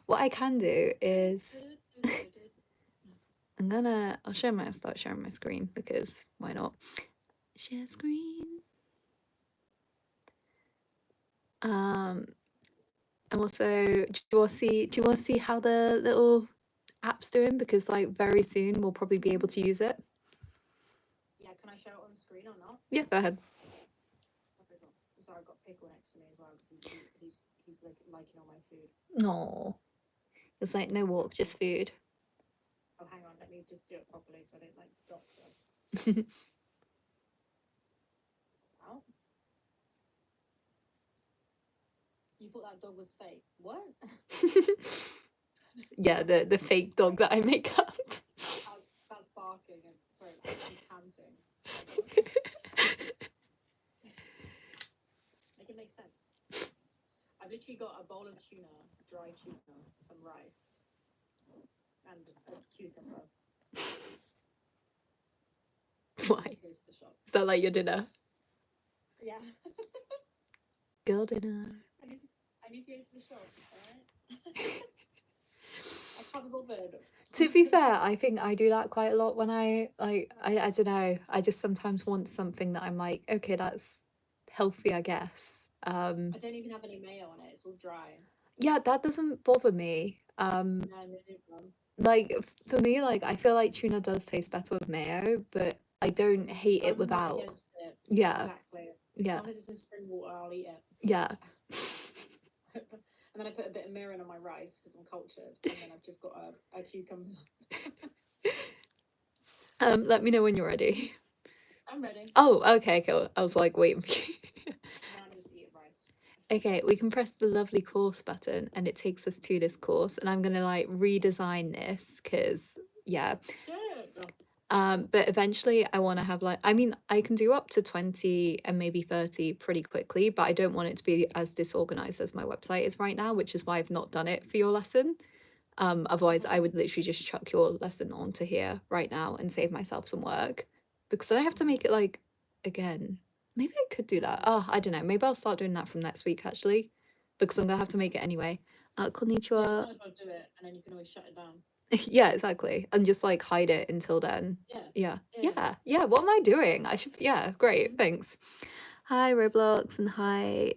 What I can do is I'll start sharing my screen because why not? Share screen. And also, do you want to see how the little app's doing? Because like very soon we'll probably be able to use it. Yeah, can I show it on the screen or not? Yeah, go ahead. Okay, cool. Sorry, I've got Pickle next to me as well because he's like liking all my food. No, there's like no walk, just food. Oh, hang on, let me just do it properly so I don't like drop this. Wow. You thought that dog was fake? What? Yeah, the fake dog that I make up. That's barking and sorry, I'm panting. Make it make sense. I've literally got a bowl of tuna, dry tuna, some rice, and a cucumber. Why? Let's go to the shop. Is that like your dinner? Yeah. Girl dinner. I need to go to the shop, alright? I can't be bothered. To be fair, I think I do that quite a lot when I don't know. I just sometimes want something that I'm like, okay, that's healthy, I guess. I don't even have any mayo on it. It's all dry. Yeah, that doesn't bother me. No, no. Like for me, like I feel like tuna does taste better with mayo, but I don't hate it I'm not without. against it. Yeah, Exactly. yeah, As long as it's in spring water, I'll eat it. yeah. And then I put a bit of mirin on my rice because I'm cultured. And then I've just got a cucumber. Let me know when you're ready. I'm ready. Oh, okay, cool. I was like waiting for you. Now I'm just eating rice. Okay, we can press the lovely course button and it takes us to this course, and I'm gonna like redesign this because yeah. Shit. But eventually I want to have like, I mean, I can do up to 20 and maybe 30 pretty quickly, but I don't want it to be as disorganized as my website is right now, which is why I've not done it for your lesson. Otherwise I would literally just chuck your lesson onto here right now and save myself some work, because then I have to make it like again. Maybe I could do that. Oh, I don't know. Maybe I'll start doing that from next week actually, because I'm gonna have to make it anyway. Konnichiwa. Yeah, might as well do it, and then you can always shut it down. Yeah, exactly. And just like hide it until then. Yeah. Yeah. What am I doing? I should. Yeah, great. Thanks. Hi, Roblox, and hi,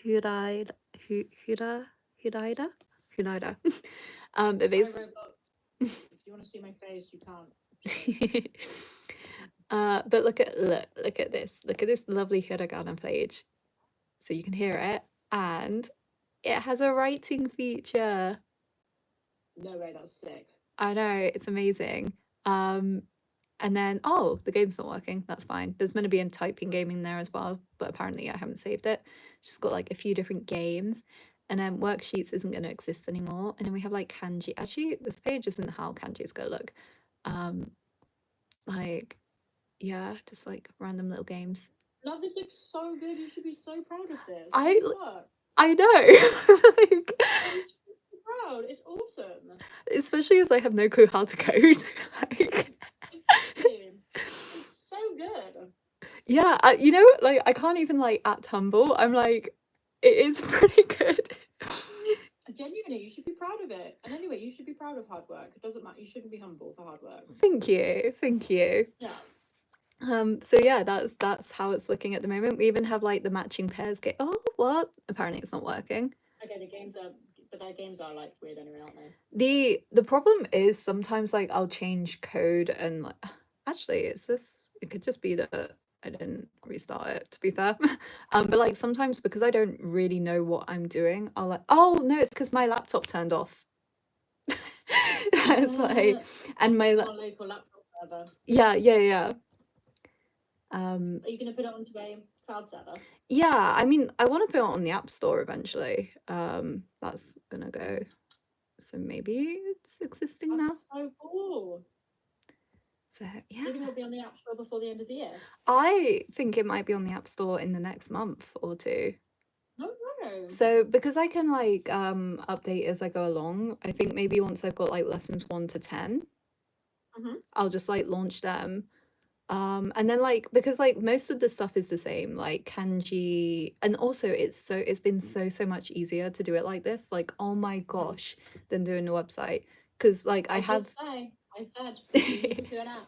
Huraida. Huraida? Huraida. But Hi, basically. Robot. If you want to see my face, you can't. But look at this. Look at this lovely hiragana page. So you can hear it, and it has a writing feature. No way, that's sick. I know, it's amazing. And then the game's not working. That's fine. There's meant to be a typing game in there as well, but apparently I haven't saved it. It's just got like a few different games. And then worksheets isn't going to exist anymore. And then we have like kanji. Actually, this page isn't how kanji's go look. Like yeah, just like random little games. Love, this looks so good. You should be so proud of this. I Fuck. I know. Like, You should be so proud. It's awesome. especially as I have no clue how to code. Like It's so good. yeah, you know, like I can't even like act humble. I'm like, it is pretty good. Genuinely, you should be proud of it. And anyway, you should be proud of hard work. It doesn't matter. You shouldn't be humble for hard work. Thank you, thank you. Yeah. So yeah, that's how it's looking at the moment. We even have like the matching pairs game. Oh, what? Apparently it's not working. Okay, but their games are like weird anyway, aren't they? The problem is sometimes like I'll change code and like, actually it's this. It could just be that I didn't restart it. To be fair, but like sometimes because I don't really know what I'm doing, I'll like, oh no, it's because my laptop turned off. That's why, and my local laptop server. yeah. Are you gonna put it onto a cloud server? Yeah, I mean, I want to put it on the App Store eventually. That's gonna go. So maybe it's existing now. That's so cool. So Do you think it'll be on the App Store before the end of the year? I think it might be on the App Store in the next month or two. No way. So because I can like update as I go along, I think maybe once I've got like lessons 1 to 10, I'll just like launch them. And then like because like most of the stuff is the same, like kanji, and also it's been so much easier to do it like this. Like, oh my Mhm. gosh, than doing a website. Because like I I did have say, I said, you need to it, do an app.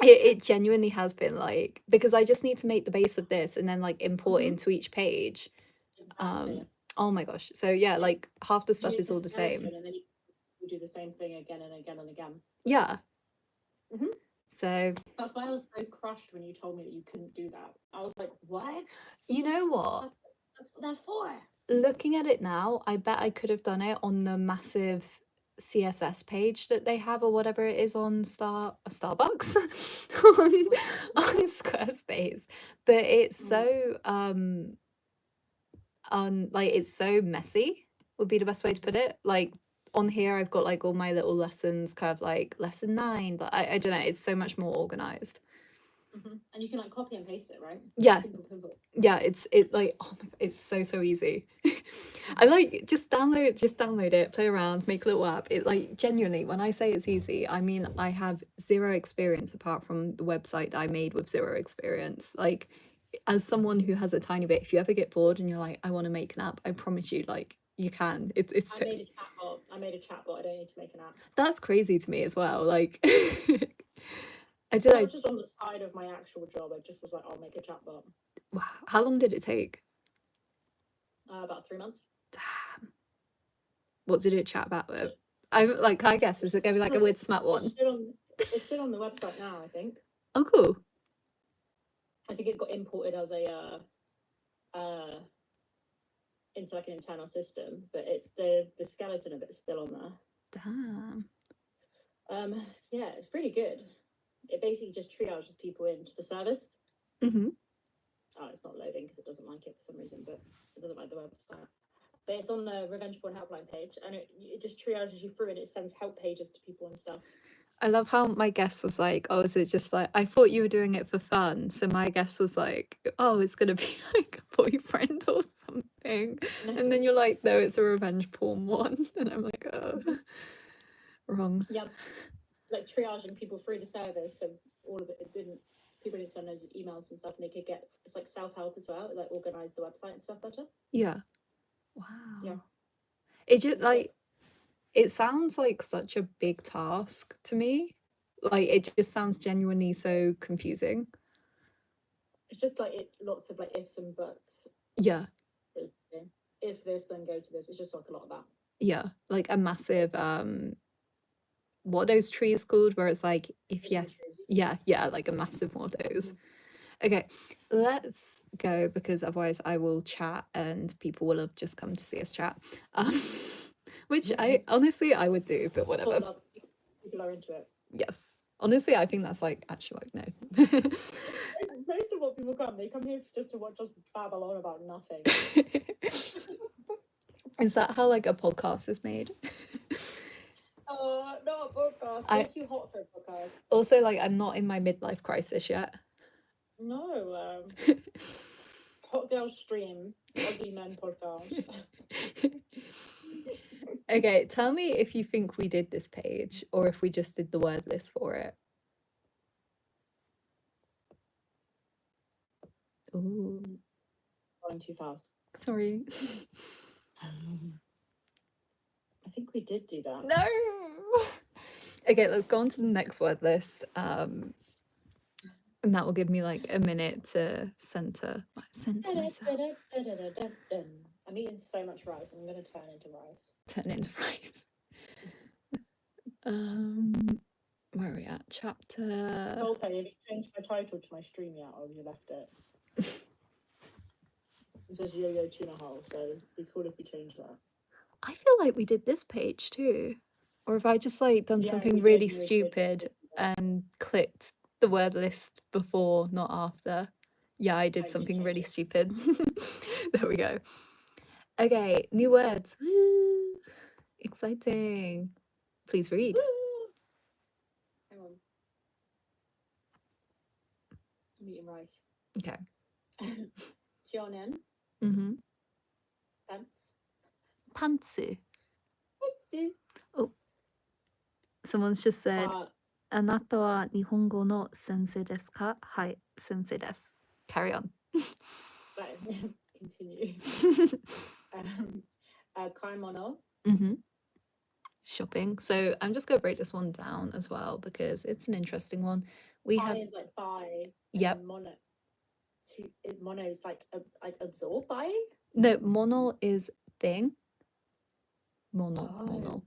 it genuinely has been like because I just need to make the base of this and then like import Hmm. into each page. Um, Exactly. oh my gosh. So yeah, Yeah. like half the You stuff need is the all the same. skeleton, and then you do the same thing again and again and again. Yeah. Hmm. So That's why I was so crushed when you told me that you couldn't do that. I was like, what? you know what? That's, that's what they're for. Looking at it now, I bet I could have done it on the massive CSS page that they have or whatever it is on Starbucks on, on Squarespace. But it's Mm. so like it's so messy would be the best way to put it. Like on here I've got like all my little lessons, kind of like lesson 9, but I don't know, it's so much more organized. Hmm. And you can like copy and paste it, right? Yeah, Simple pimple. yeah, it like oh my, it's so easy. I Hmm. like just download it, play around, make a little app. It like genuinely, when I say it's easy, I mean I have zero experience apart from the website that I made with zero experience. Like as someone who has a tiny bit, if you ever get bored and you're like, I want to make an app, I promise you, like you can. It's I so, made a chatbot. I made a chatbot. I don't need to make an app. that's crazy to me as well. Like Not I just on the side of my actual job. I just was like, I'll make a chatbot. wow, how long did it take? About 3 months. Damn. What did it chat about with? I like I guess is it gonna be like a weird smart It's one? still on. It's still on the website now. I think. Oh cool. I think it got imported as a into like an internal system, but it's the skeleton of it's still on there. Damn. Yeah, it's pretty good. It basically just triages people into the service. Mm-hmm. Oh, it's not loading because it doesn't like it for some reason, but it doesn't like the website. But it's on the Revenge Porn helpline page, and it just triages you through, and it sends help pages to people and stuff. I love how my guess was like, oh, is it just like I thought you were doing it for fun. So my guess was like, oh, it's gonna be like a boyfriend or something. And then you're like, no, it's a revenge porn one. And I'm like, oh, wrong. Yeah, like triaging people through the service, so all of it didn't. People didn't send loads of emails and stuff, and they could get it's like self help as well. It like organize the website and stuff better. Yeah. Yeah, Wow. It just it's sick. like it sounds like such a big task to me. Like it just sounds genuinely so confusing. It's just like it's lots of like ifs and buts. Yeah. If this, then go to this. It's just like a lot of that. Yeah. Like a massive what are those trees called where it's like if Vision yes, trees. yeah, like a massive one of those. Mhm. Okay, let's go because otherwise I will chat and people will have just come to see us chat. Um, which I honestly I would do, but People whatever. love. People are into it. Yes. Honestly, I think that's like actually like no. It's most of what people come. They come here just to watch us babble on about nothing. Is that how like a podcast is made? Not a podcast. I Way too hot for a podcast. also like I'm not in my midlife crisis yet. No. Hot girl stream. Ugly men podcast. Okay, tell me if you think we did this page or if we just did the word list for it. Ooh, Going too fast. sorry. I think we did do that. No. Okay, let's go on to the next word list. And that will give me like a minute to center myself. I'm eating so much rice. I'm gonna turn into rice. Turn into fries. Where are we at? Chapter. Okay, have you changed my title to my stream yet, or have you left it? It says Yo-Yo Tuna Hole, so it'd be cool if you change that. I feel like we did this page too. Or have I just like done Yeah, something we did. really We did. stupid and clicked the word list before, not after? Yeah, I did I did something change really it. stupid. There we go. Okay, new words. Woo! Exciting. Please read. Woo! Hang on. I'm eating rice. Okay. Shonen. Mm-hmm. Pants. Pantsu. Pantsu. Oh, someone's just said あなたは日本語の先生ですか？はい、先生です。Carry on. Right, continue. Kaimono. Mm-hmm. Shopping. So I'm just going to break this one down as well because it's an interesting one. We Kai have, is like buy, yep. and mono is like absorb buying. No, mono is thing. Mono, Oh. mono.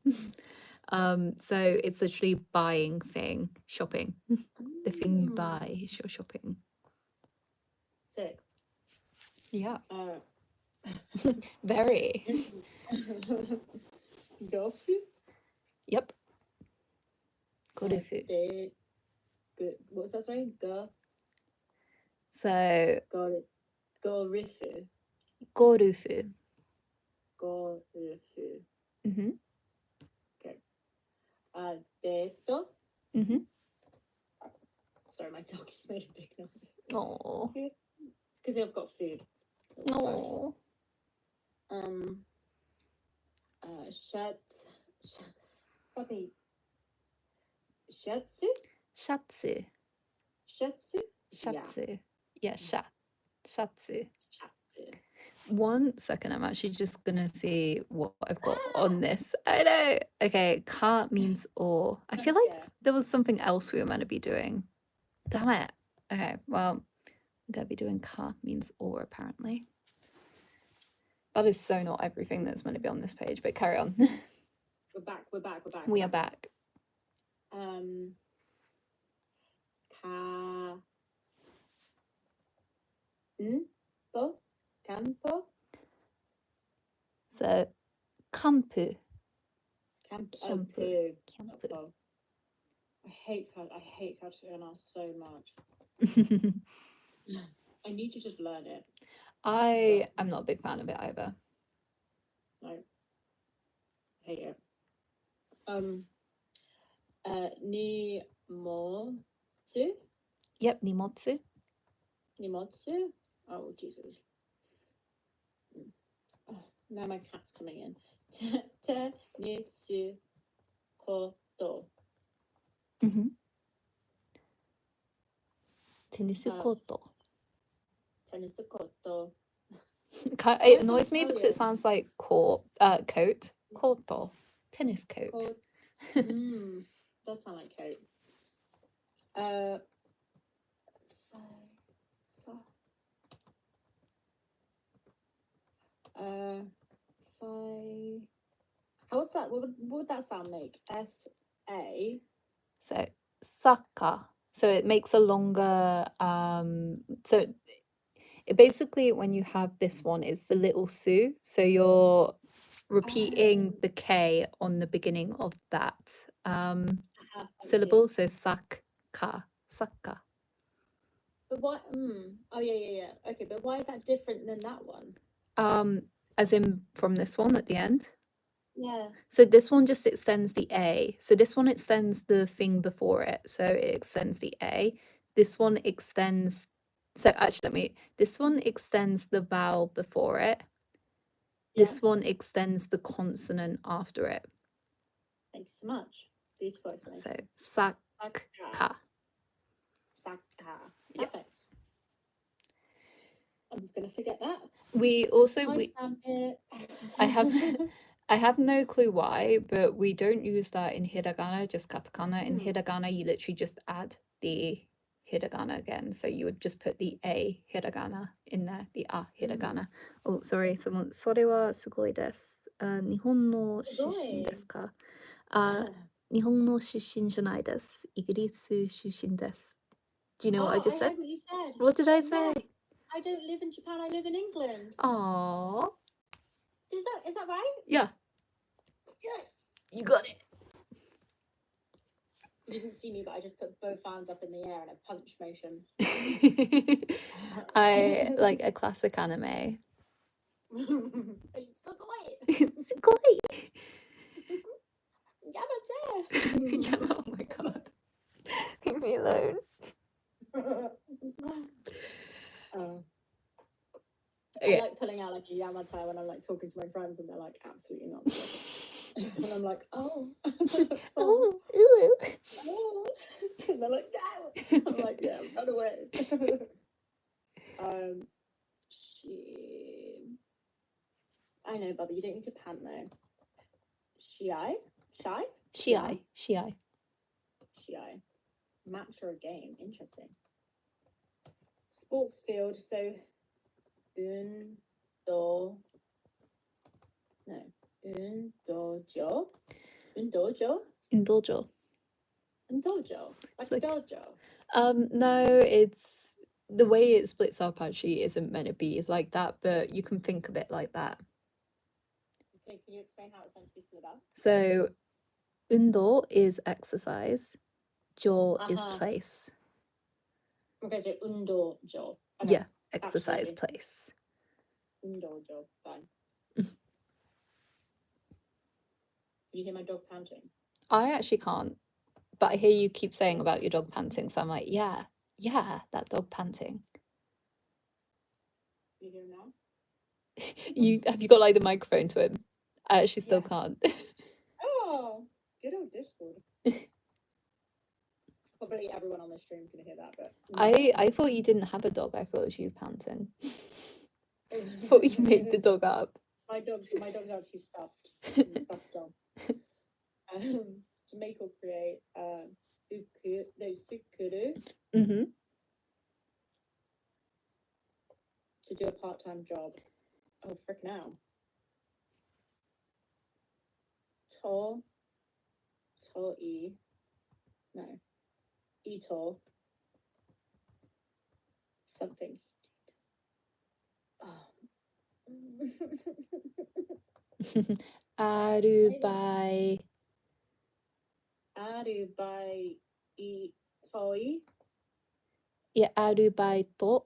So it's literally buying thing, shopping. The thing you buy is your shopping. Sick. Yeah. Very. Gofu. Yep. Gorufu. Good. What was that? Sorry. So Gorifu. gorufu. Gorifu. Mm-hmm. Okay. Deto. Mm-hmm. Sorry, my dog just made a big noise. Oh. It's because I've got food. No. Probably Shatsu? Shatsu. Shatsu? Shatsu. Yeah, shatsu. Shatsu. 1 second, I'm actually just gonna see what I've got on this. I know. Okay, ka means or. I feel like there was something else we were meant to be doing. Damn it. Okay, well, we're gonna be doing ka means or apparently. That is so not everything that's meant to be on this page, but carry on. We're back. We are back. Campo? So, kampu. Campo. Campu. I hate Katakana so much. I need to just learn it. I am not a big fan of it either. No. Hate it. Nimotsu? Yep, nimotsu. Nimotsu? Oh, Jesus. Oh, now my cat's coming in. Tenitsu koto. Mm-hmm. Tennisu koto. Tennisu koto. It annoys me because it sounds like coat. Koto. Tennis coat. Does sound like coat. How's that? What would that sound like? S-A? So, saka. So it makes a longer, so it basically, when you have this one, it's the little su. So you're repeating the K on the beginning of that syllable. So saka. But what? Oh, yeah. Okay, but why is that different than that one? As in from this one at the end? Yeah. So this one just extends the A. So this one extends the thing before it. So it extends the A. This one extends. So actually, this one extends the vowel before it. This one extends the consonant after it. Thank you so much. Beautiful explanation. So saka. Perfect. Yeah. I'm just gonna forget that. I have no clue why, but we don't use that in hiragana, just katakana. In hiragana, you literally just add the hiragana again. So you would just put the A hiragana in there, the a hiragana. Oh, sorry, someone. それはすごいです。日本の出身ですか？日本の出身じゃないです。イギリス出身です。Do you know what I just said? What you said. What did I say? I don't live in Japan, I live in England. Aww. Is that right? Yeah. Yes. You got it. You didn't see me, but I just put both hands up in the air in a punch motion. I like a classic anime. Sugoi! Sugoi! Yamate! Oh my god. Leave me alone. I like pulling out like a Yamate when I'm like talking to my friends and they're like absolutely not. And I'm like, oh, songs. Oh, ew. Oh. And they're like, no. I'm like, yeah, run away. I know, Bubba, you don't need to pant though. Shy? Shy. Match or a game. Interesting. Sports field. So, undojo. Indulge. Undojo. Like It's like, dojo. no, it's the way it splits up actually isn't meant to be like that, but you can think of it like that. Okay, can you explain how it's meant to be split up? So, undo is exercise, jo is Uh-huh. place. Okay, so undojo. Okay. Yeah, exercise absolutely. place. Undojo. Fine. Can you hear my dog panting? I actually can't, but I hear you keep saying about your dog panting, so I'm like, yeah, that dog panting. Can you hear him now? Have you got like the microphone to him? I actually still Yeah. can't. Oh, good old Discord. Probably everyone on the stream can hear that, but I thought you didn't have a dog. I thought it was you panting. Thought you made the dog up. My dog's actually stuffed. Stuffed dog. To make or create sukuru Mm-hmm. to do a part-time job. Oh frick now. Toi. No. Ito. Something. Oh. Arubai. Toi. Yeah, arubai to.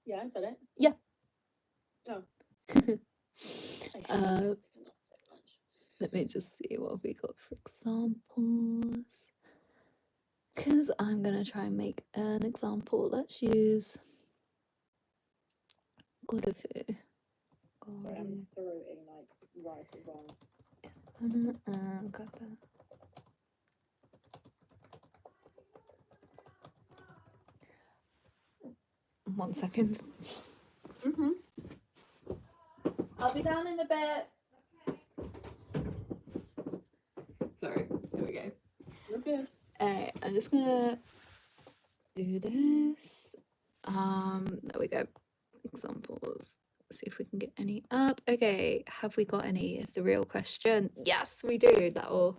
Yeah, is that it? Yeah. Oh. Let me just see what we got for examples. Because I'm going to try and make an example. Let's use gorufu. Sorry, I'm throwing like rice as well. Kata. 1 second. Mm-hmm. I'll be down in a bit. Sorry, here we go. You're good. I'm just gonna do this. There we go. Examples. See if we can get any up. Okay, have we got any? Is the real question. Yes, we do. That will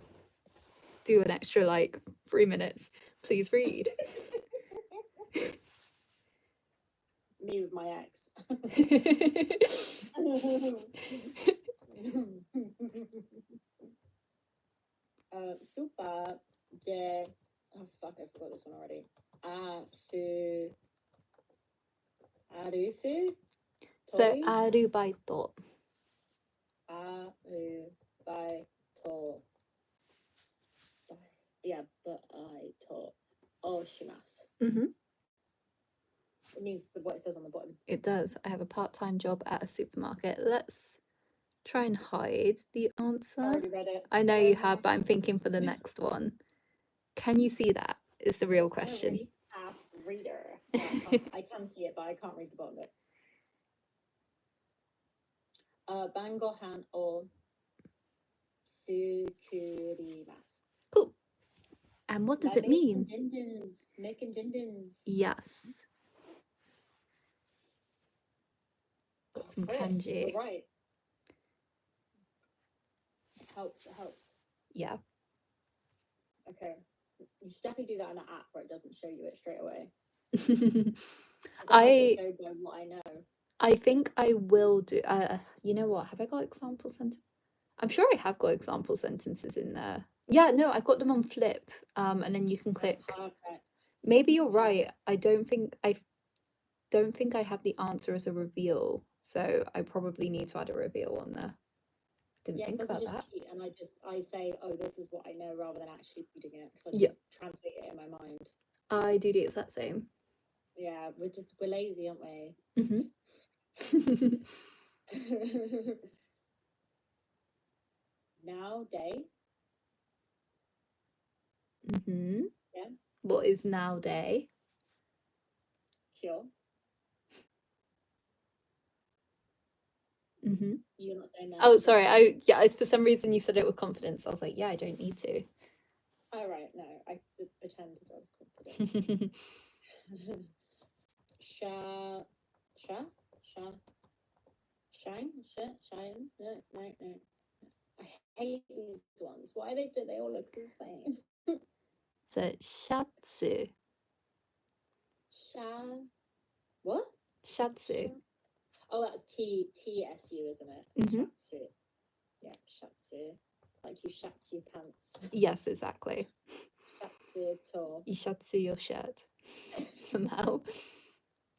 do an extra like 3 minutes. Please read. Me with my ex. Super de. Oh fuck! I forgot this one already. Arufu. So arubaito. Arubaito. Yeah, but I taught oshimasu. Mm-hmm. It means what it says on the bottom. It does. I have a part-time job at a supermarket. Let's try and hide the answer. I already read it. I know you have, but I'm thinking for the next one. Can you see that? Is the real question. I'm a really fast reader. I can see it, but I can't read the bottom of it. Bangohan o sukurimasu. Cool. And what does it mean? Making dindins. Yes. Got some kanji. You're right. It helps. Yeah. Okay. You should definitely do that in an app where it doesn't show you it straight away. I just go by what I know. I think I will do. You know what? Have I got example sentences? I'm sure I have got example sentences in there. Yeah, no, I've got them on Flip. And then you can click. Perfect. Maybe you're right. I don't think I have the answer as a reveal, so I probably need to add a reveal on there. Didn't think about that. Cheat and I say, oh, this is what I know, rather than actually reading it, because I just translate it in my mind. I do the exact same. Yeah, we're lazy, aren't we? Mm-hmm. Now day. Yeah. What is now day? Kyo. You're not saying that. Oh, sorry. It's for some reason you said it with confidence. I was like, yeah, I don't need to. Oh right, no, I pretended I was confident. Shine. No. I hate these ones. Why do they all look the same? So shatsu. What? Shatsu. Oh, that's TSU, isn't it? Shatsu. Yeah, shatsu. Like you shatsu your pants. Yes, exactly. Shatsu to. You shatsu your shirt. Somehow.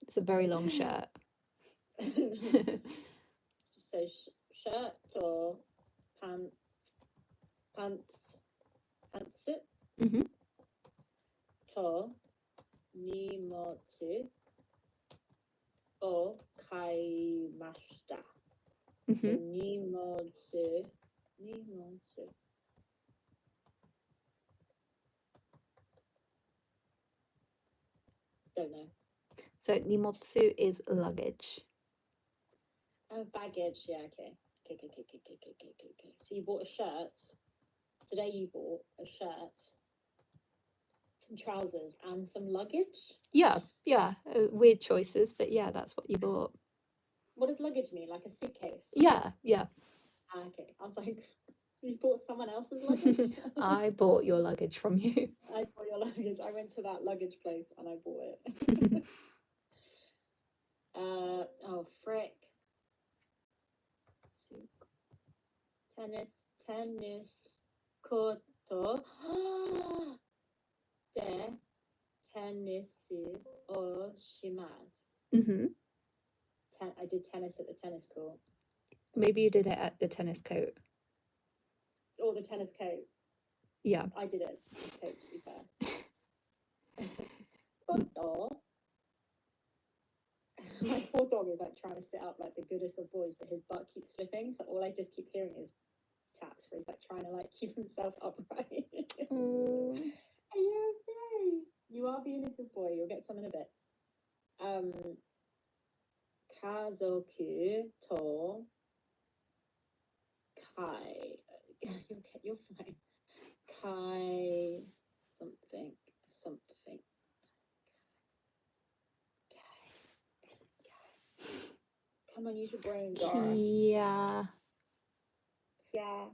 It's a very long shirt. So shirt or pantsu to nimotsu o kaimashita. So nimotsu. Don't know. So nimotsu is luggage. Oh, baggage. Yeah, okay. So you bought a shirt. Today you bought a shirt, some trousers, and some luggage? Yeah. Weird choices, but yeah, that's what you bought. What does luggage mean? Like a suitcase? Yeah. Okay. I was like, you bought someone else's luggage? I bought your luggage from you. I bought your luggage. I went to that luggage place and I bought it. Oh, frick. Tennis koto de tennis o shimasu. I did tennis at the tennis court. Maybe you did it at the tennis coat. Or the tennis coat. Yeah. I did it at the tennis coat, to be fair. Koto. My poor dog is like trying to sit up like the goodest of boys, but his butt keeps slipping. So all I just keep hearing is taps where he's like trying to like keep himself upright. Are you okay? You are being a good boy. You'll get some in a bit. Kazoku to kai. You're fine. Kai something. Come on, use your brain, Zara. Yeah.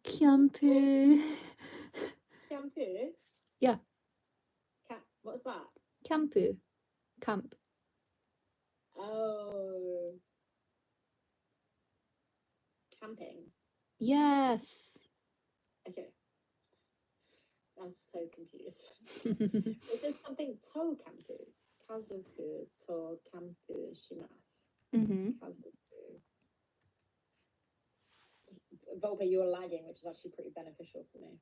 Kianpu. Yeah. What's that? Kianpu. Camp. Oh. Camping. Yes. Okay. I was so confused. It's just something to campu. Kazoku to campu shimasu. Kazoku. Volpe, you were lagging, which is actually pretty beneficial for me.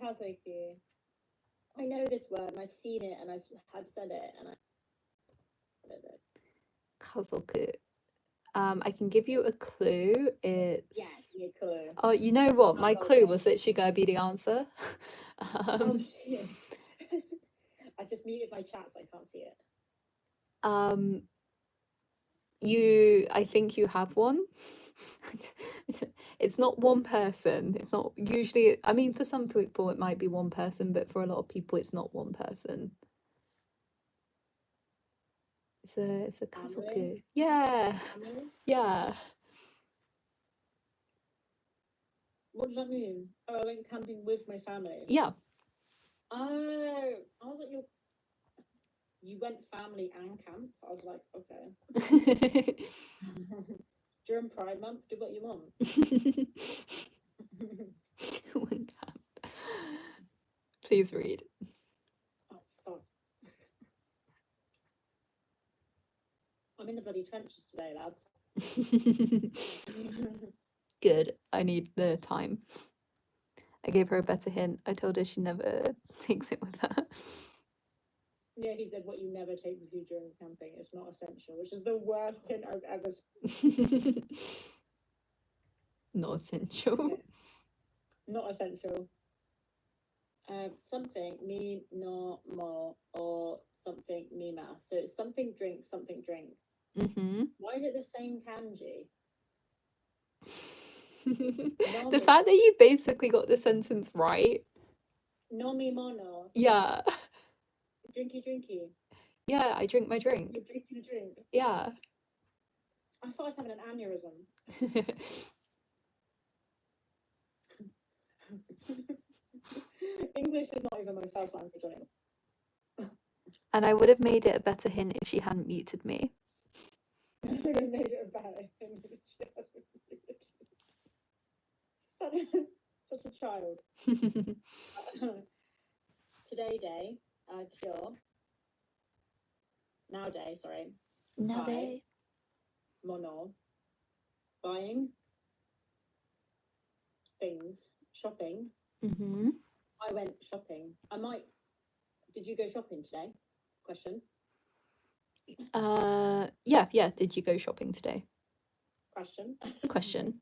Kazoku. I know this word and I've seen it and I've said it and I don't know. Kazoku. I can give you a clue. It's yeah, clue. Oh, you know what? My clue was literally going to be the answer. Oh shit! I just muted my chat so I can't see it. I think you have one. It's not one person. It's not usually. I mean, for some people it might be one person, but for a lot of people it's not one person. It's a kazoku. Yeah. Family? Yeah. What does that mean? Oh, I went camping with my family. Yeah. Oh, I was like, you went family and camp. I was like, okay. During Pride Month, do what you want. Camp. Please read. Oh fuck! I'm in the bloody trenches today, lads. Good. I need the time. I gave her a better hint. I told her she never takes it with her. Yeah, he said what you never take with you during camping. It's not essential, which is the worst hint I've ever seen. Not essential. Okay. Not essential. Something me no more or something me ma. So it's something drink, something drink. Why is it the same kanji? The fact that you basically got the sentence right. Nomi mono. Yeah. Drinky drinky. Yeah, I drink my drink. You're drinking a drink. Yeah. I thought I was having an aneurysm. English is not even my first language anymore. And I would have made it a better hint if she hadn't muted me. I would have made it a better hint. Such a child. Today day, cure. Nowadays, sorry. Nowadays. Mono. Buying. Things. Shopping. I went shopping. Did you go shopping today? Question. Yeah. Did you go shopping today? Question. Question.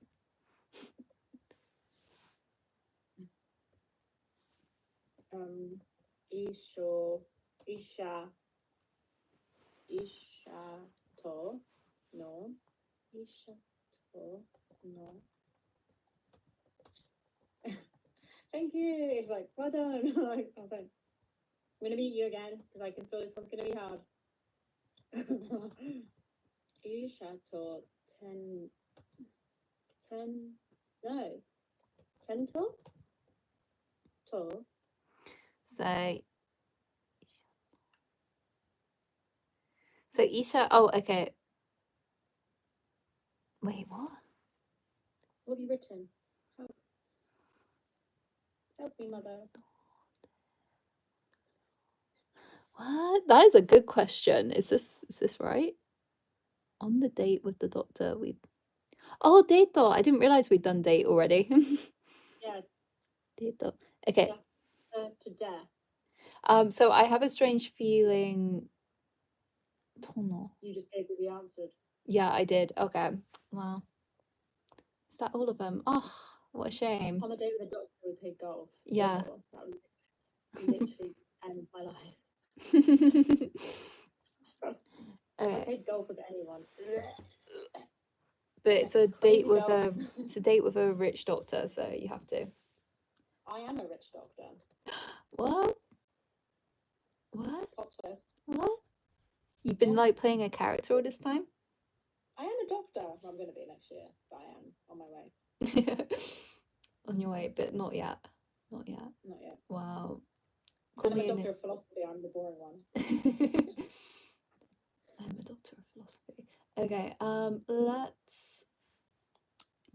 Isha to no. Isha to no. Thank you. It's like, well done. Like, oh, thanks. I'm gonna meet you again because I can feel this one's gonna be hard. Isha to tento to. So Isha. Oh, okay. Wait, what? What have you written? Help me, mother. What? That is a good question. Is this right? On the date with the doctor, date. I didn't realize we'd done date already. Yeah. Date. Okay. To dare. So I have a strange feeling. You just gave me the answer. Yeah, I did. Okay. Wow. Is that all of them? Oh, what a shame. On a date with a doctor we played golf. Yeah. That would literally end my life. I played golf with anyone. But it's a date with a rich doctor, so you have to. I am a rich doctor. What? Plot twist. What? You've been like playing a character all this time? I am a doctor. Well, I'm going to be next year, but I am on my way. On your way, but not yet. Not yet. Wow. I'm a doctor of philosophy. I'm the boring one. I'm a doctor of philosophy. Okay. Let's.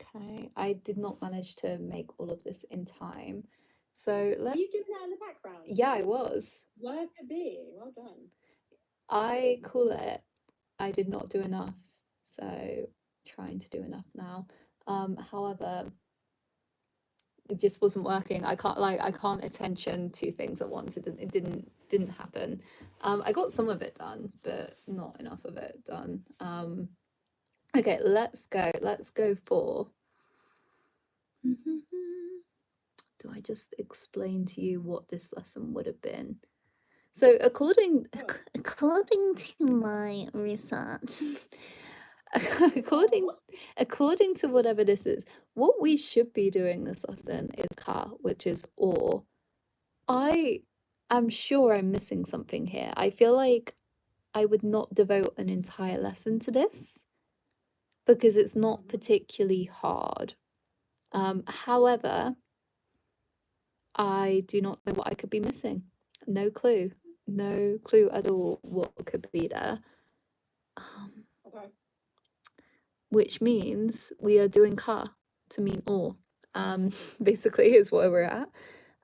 Okay. I did not manage to make all of this in time. So Were you doing that in the background? Yeah, I was. Work a bee. Well done. I call it. I did not do enough. So trying to do enough now. However, it just wasn't working. I can't attention two things at once. It didn't happen. I got some of it done, but not enough of it done. Okay, let's go for. Do I just explain to you what this lesson would have been? So according to my research, according to whatever this is, what we should be doing this lesson is ka, which is or. I am sure I'm missing something here. I feel like I would not devote an entire lesson to this because it's not particularly hard. However, I do not know what I could be missing. No clue at all what could be there. Okay. Which means we are doing ka to mean or. Basically is where we're at.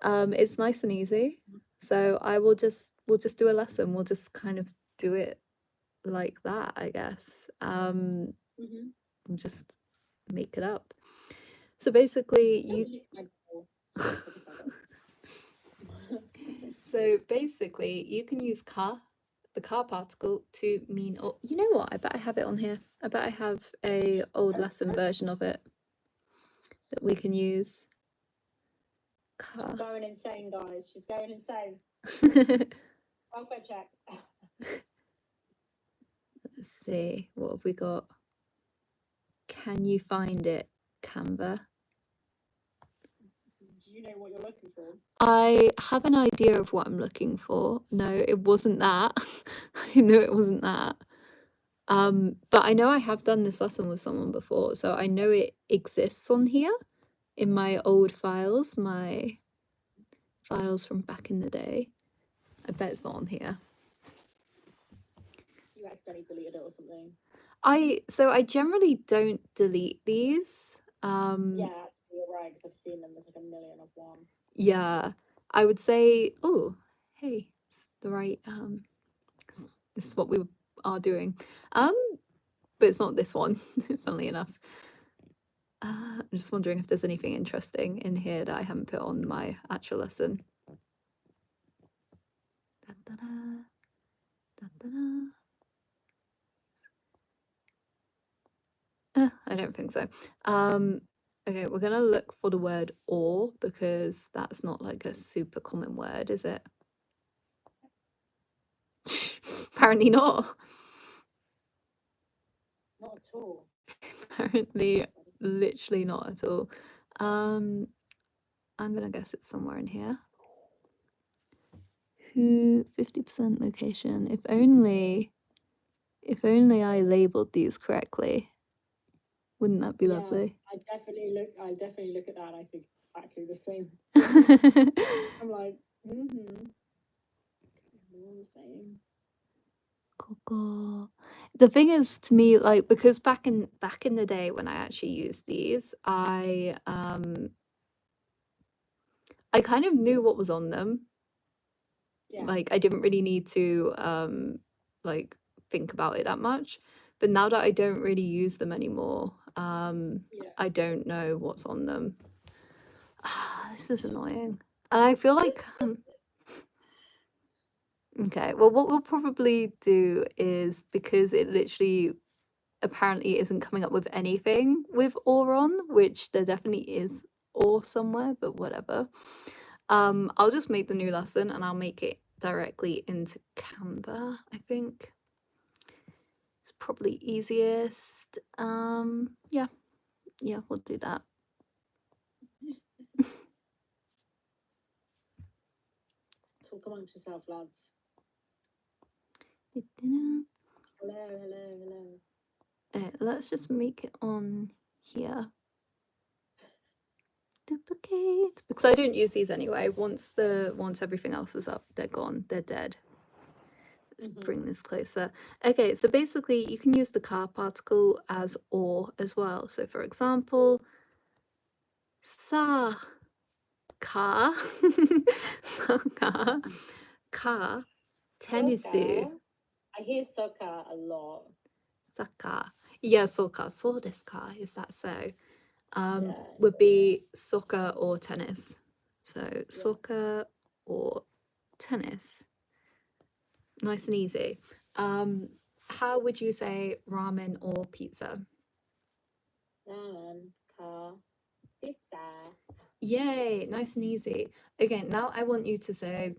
It's nice and easy. So we'll just do a lesson. We'll just kind of do it like that, I guess. just make it up. So basically, Don't you lick my ball. Sorry, take it further. so basically you can use car, the car particle, to mean. Or you know what? I bet I have it on here. I bet I have a old lesson version of it that we can use. She's Car. going insane, guys. She's going insane. Welfare check. Let's see, what have we got? Can you find it, Canva? Do you know what you're looking for? I have an idea of what I'm looking for. No, it wasn't that. I know it wasn't that. But I know I have done this lesson with someone before, so I know it exists on here in my old files, my files from back in the day. I bet it's not on here. You accidentally deleted it or something. I generally don't delete these. Yeah, you're right, because I've seen them. There's like a million of one. Yeah, I would say, oh, hey, it's the right, this is what we are doing. But it's not this one, funnily enough. I'm just wondering if there's anything interesting in here that I haven't put on my actual lesson. Da-da-da, da-da-da. I don't think so. Okay, we're gonna look for the word or, because that's not like a super common word, is it? Apparently not. Not at all. Apparently, literally not at all. I'm gonna guess it's somewhere in here. Who 50% location. If only I labeled these correctly. Wouldn't that be lovely? I definitely look at that and I think exactly the same. I'm like, they're all the same. The thing is, to me, like, because back in the day when I actually used these, I kind of knew what was on them. Yeah. Like, I didn't really need to like think about it that much. But now that I don't really use them anymore, I don't know what's on them. This is annoying. And I feel like okay, well, what we'll probably do is, because it literally apparently isn't coming up with anything with or on, which there definitely is or somewhere, but whatever. I'll just make the new lesson and I'll make it directly into Canva, I think. It's probably easiest. Yeah, we'll do that. Talk amongst yourself, lads. Hello. Let's just make it on here. Duplicate, because I don't use these anyway. Once everything else is up, they're gone. They're dead. Let's bring this closer. Okay, so basically you can use the car particle as or as well. So for example, sa car car tennisu. I hear soccer a lot. Soccer. Yeah, soccer. So desu ka? Is that so? Yeah. Would be soccer or tennis. So soccer or tennis. Nice and easy. How would you say ramen or pizza? Ramen, car, pizza. Yay, nice and easy. Okay, now I want you to say,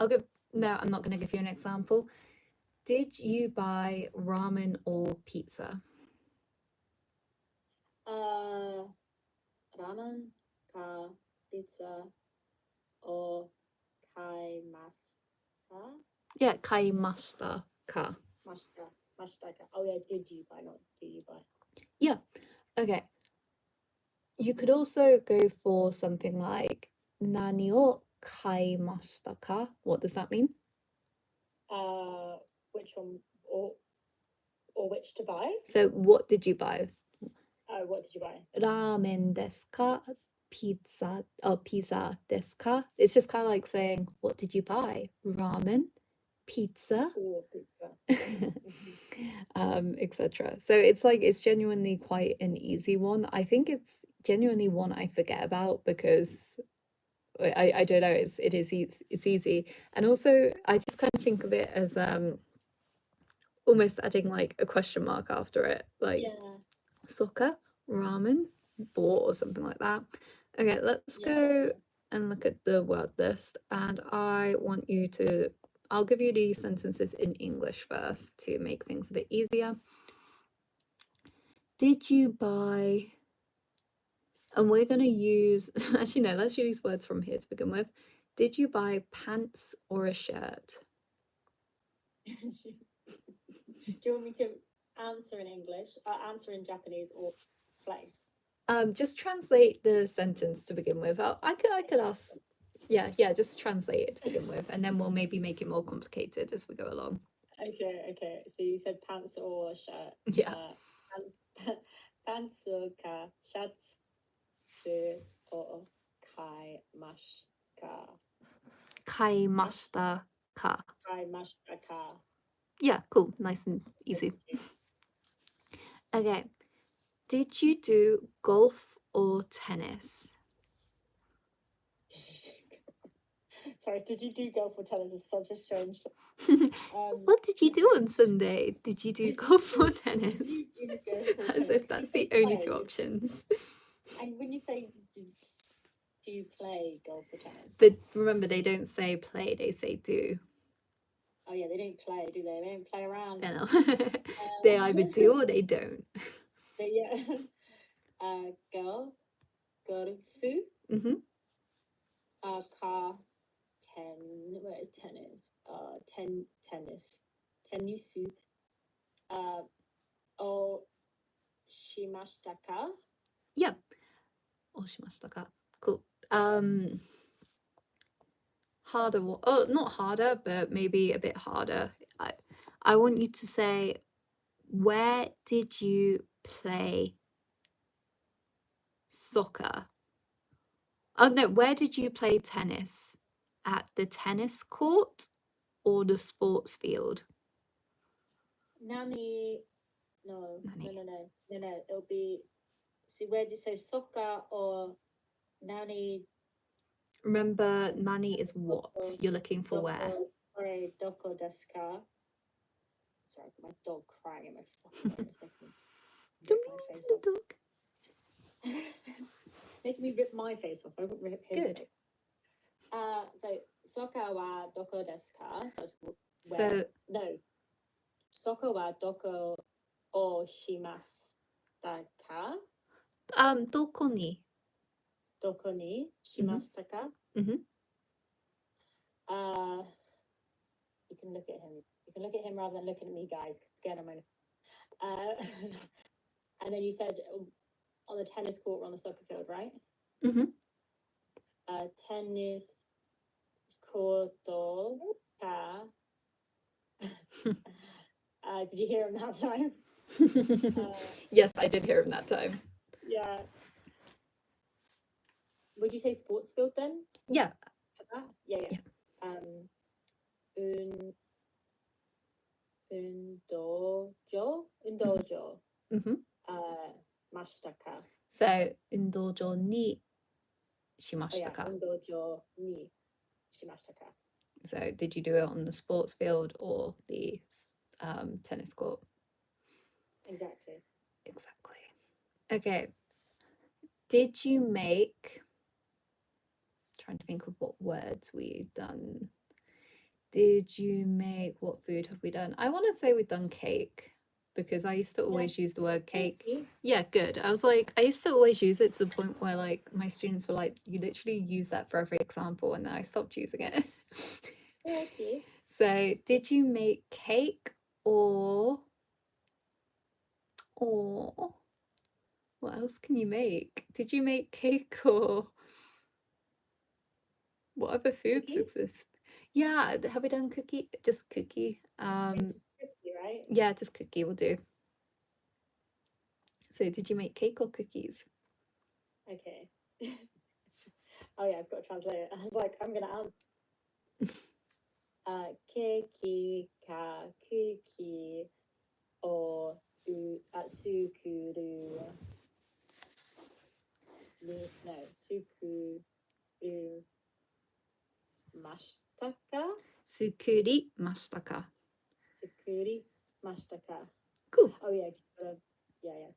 no, I'm not going to give you an example. Did you buy ramen or pizza? Ramen, car, pizza, or kaimasta? Yeah, kaimashita ka. Mashita. Oh yeah, did you buy, not do you buy? Yeah, okay. You could also go for something like nani o kaimashita ka? What does that mean? Which one, or which to buy? So what did you buy? What did you buy? Ramen desu ka? Pizza desu ka? It's just kind of like saying, what did you buy? Ramen, pizza, Or pizza. etc. So it's like it's genuinely quite an easy one. I think it's genuinely one I forget about because I don't know, it's easy. And also I just kind of think of it as almost adding like a question mark after it, like Yeah, soccer, ramen, ball, or something like that. Okay, let's yeah. go and look at the word list. And I'll give you these sentences in English first to make things a bit easier. Did you buy, and we're going to use, actually, no, let's use words from here to begin with. Did you buy pants or a shirt? Do you want me to answer in English, answer in Japanese, or play? Just translate the sentence to begin with. I could ask, yeah, just translate it to begin with, and then we'll maybe make it more complicated as we go along. Okay. So you said pants or shirt. Yeah. Pants ka shatsu o kaimashita ka. Kaimashita ka. Kaimashita ka. Yeah, cool. Nice and easy. Okay. Did you do golf or tennis? Sorry, did you do golf or tennis? It's such a strange. What did you do on Sunday? Did you do golf or tennis? Did you do golf or As tennis? if that's the only two options. And when you say, do you play golf or tennis? But remember, they don't say play, they say do. Oh yeah, they don't play, do they? They don't play around. I know. They either do or they don't. Yeah. Go, golfu. Mm-hmm. Ka where is tennis? Tennisu. O shimashita ka? Yeah. Oshimashita ka. Cool. Harder. Oh, not harder, but maybe a bit harder. I want you to say, where did you play soccer? Oh no, where did you play tennis? At the tennis court or the sports field? Nani. No. Nani. No. It'll be. See, where do you say soccer or nani? Remember, nani is what? You're looking for where? Sorry, doko desu ka? Sorry, my dog crying in my fucking ear. Don't be mean to the dog. Making me rip my face off. I won't rip his Good. face. So soccer wa doko desu ka? So no. Soccer wa doko o shimashita ka? Doko ni. Doko ni shimashita ka? Mm-hmm. You can look at him. You can look at him rather than looking at me, guys. Again, and then you said on the tennis court or on the soccer field, right? Mm-hmm. Tennis court ka. Did you hear him that time? Yes, I did hear him that time. Yeah. Would you say sports field then? Yeah. For that? Yeah. Undojo. Mm-hmm. Mashita ka. So undojo ni shimashita ka. Undojo ni shimashita ka. So did you do it on the sports field or the tennis court? Exactly. Okay. Did you make, trying to think of what words we've done. Did you make, what food have we done? I want to say we've done cake because I used to always use the word cake. Yeah, good. I was like, I used to always use it to the point where like my students were like, you literally use that for every example, and then I stopped using it. Okay. So did you make cake or what else can you make? Did you make cake or what other foods Cookies? exist? Yeah, have we done cookie? Just cookie. It's cookie, right? Yeah, just cookie will do. So did you make cake or cookies? Okay. Oh yeah, I've got to translate it. I was like, I'm gonna Keiki ka kuki o sukuru no sukuru mashita ka? Sukuri mashita ka? Sukuri mashita ka? Cool. Oh yeah, yeah.